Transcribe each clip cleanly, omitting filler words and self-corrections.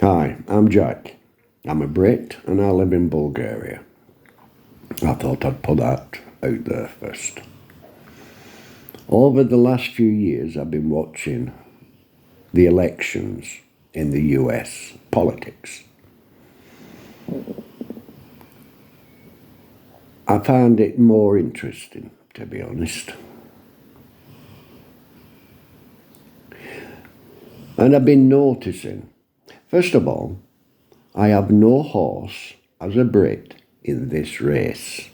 Hi, I'm Jack. I'm a Brit and I live in Bulgaria. I thought I'd put that out there first. Over the last few years, I've been watching the elections in the US politics. I found it more interesting, to be honest. And I've been noticing, first of all, I have no horse as a Brit in this race.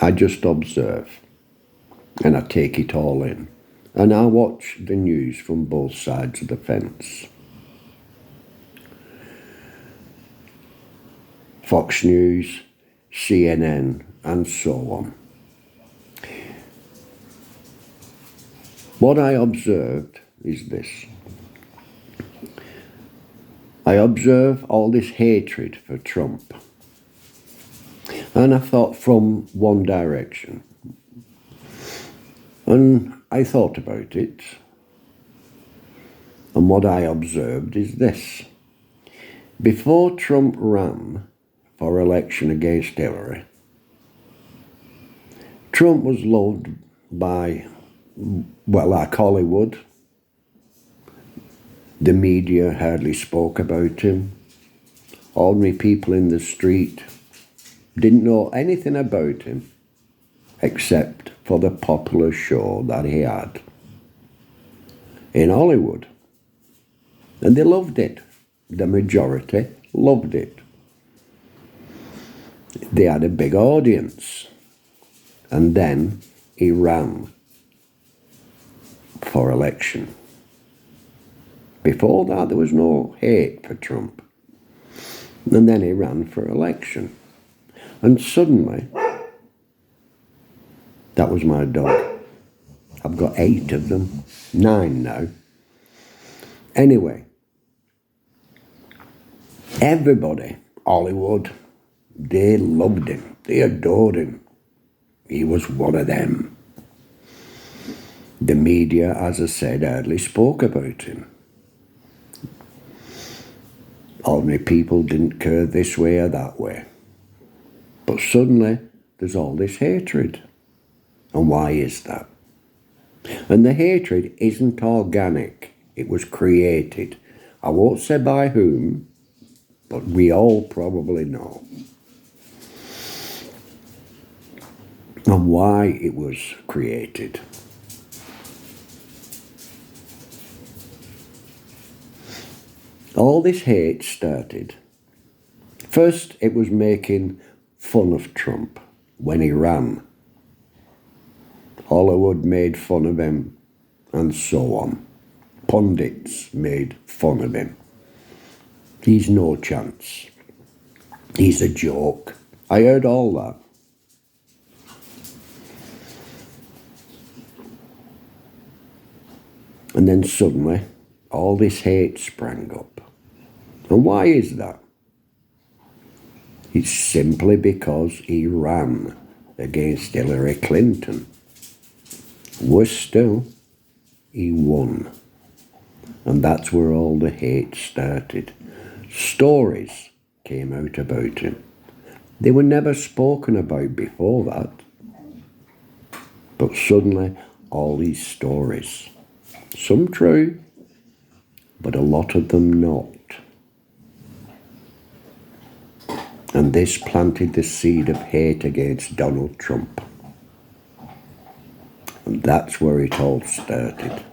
I just observe and I take it all in. And I watch the news from both sides of the fence. Fox News, CNN, and so on. What I observed is this. I observe all this hatred for Trump. And I thought from one direction. And I thought about it. And what I observed is this. Before Trump ran for election against Hillary, Trump was loved by, like Hollywood. The media hardly spoke about him. Ordinary people in the street didn't know anything about him except for the popular show that he had in Hollywood. And they loved it. The majority loved it. They had a big audience. And then he ran for election. Before that, there was no hate for Trump. And then he ran for election. And suddenly, that was my dog. I've got 8 of them, 9 now. Anyway, everybody, Hollywood, they loved him. They adored him. He was one of them. The media, as I said, hardly spoke about him. Ordinary people didn't care this way or that way. But suddenly, there's all this hatred. And why is that? And the hatred isn't organic. It was created. I won't say by whom, but we all probably know. And why it was created. All this hate started. First, it was making fun of Trump when he ran. Hollywood made fun of him, and so on. Pundits made fun of him. He's no chance. He's a joke. I heard all that. And then suddenly, all this hate sprang up. And why is that? It's simply because he ran against Hillary Clinton. Worse still, he won. And that's where all the hate started. Stories came out about him. They were never spoken about before that. But suddenly, all these stories. Some true, but a lot of them not. And this planted the seed of hate against Donald Trump. And that's where it all started.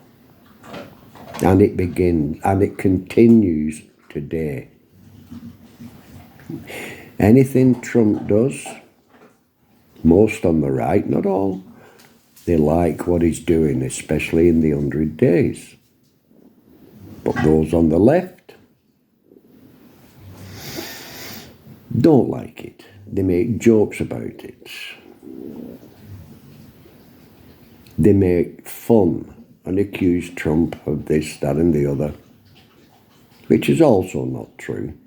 And it begins, and it continues today. Anything Trump does, most on the right, not all, they like what he's doing, especially in the 100 days. But those on the left don't like it. They make jokes about it. They make fun and accuse Trump of this, that and the other, which is also not true.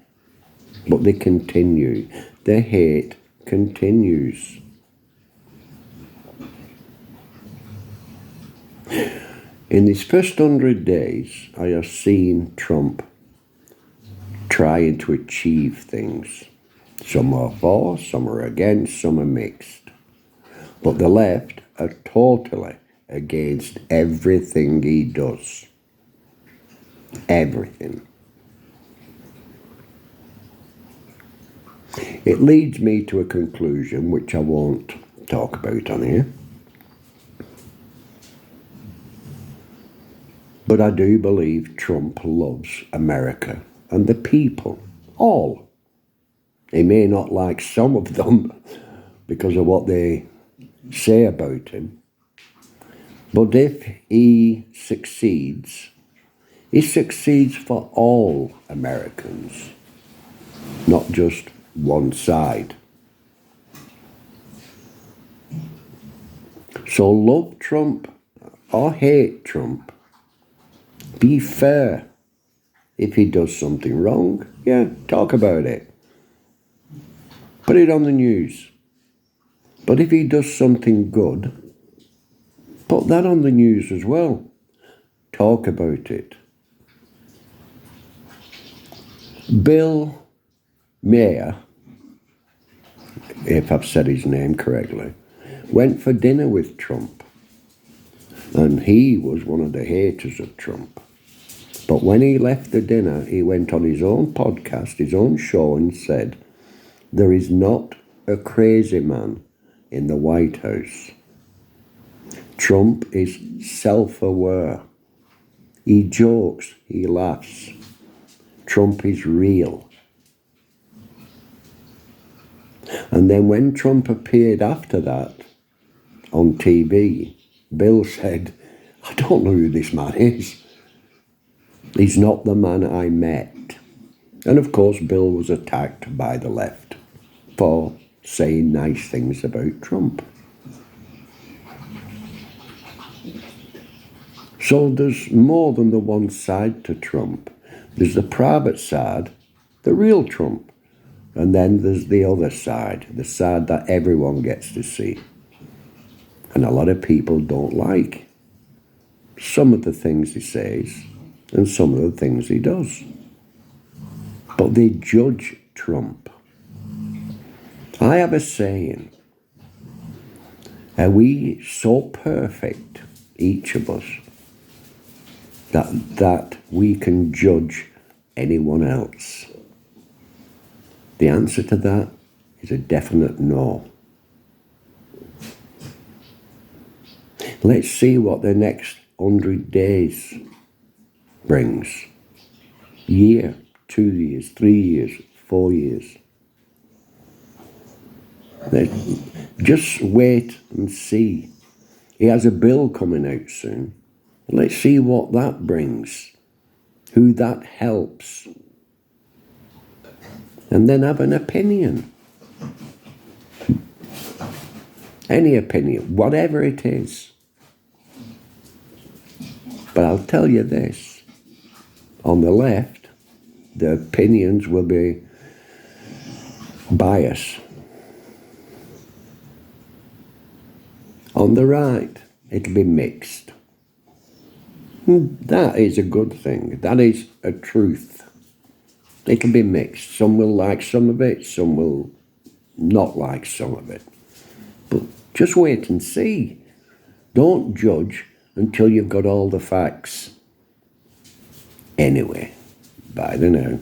But they continue. Their hate continues. In these first 100 days, I have seen Trump trying to achieve things. Some are for, some are against, some are mixed. But the left are totally against everything he does. Everything. It leads me to a conclusion which I won't talk about on here. But I do believe Trump loves America and the people, all. He may not like some of them because of what they say about him. But if he succeeds for all Americans, not just one side. So love Trump or hate Trump. Be fair. If he does something wrong, yeah, talk about it. Put it on the news. But if he does something good, put that on the news as well. Talk about it. Bill Maher, if I've said his name correctly, went for dinner with Trump. And he was one of the haters of Trump. But when he left the dinner, he went on his own podcast, his own show, and said, "There is not a crazy man in the White House. Trump is self-aware. He jokes, he laughs. Trump is real." And then when Trump appeared after that on TV, Bill said, "I don't know who this man is. He's not the man I met." And of course, Bill was attacked by the left for saying nice things about Trump. So there's more than the one side to Trump. There's the private side, the real Trump. And then there's the other side, the side that everyone gets to see. And a lot of people don't like some of the things he says and some of the things he does. But they judge Trump. I have a saying, are we so perfect, each of us, that we can judge anyone else? The answer to that is a definite no. Let's see what the next 100 days brings. Year, 2 years, 3 years, 4 years. Just wait and see. He has a bill coming out soon. Let's see what that brings, who that helps, and then have an opinion. Any opinion, whatever it is. But I'll tell you this, on the left, the opinions will be biased. On the right, it'll be mixed. That is a good thing. That is a truth. It'll be mixed. Some will like some of it, some will not like some of it. But just wait and see. Don't judge until you've got all the facts. Anyway, bye for now.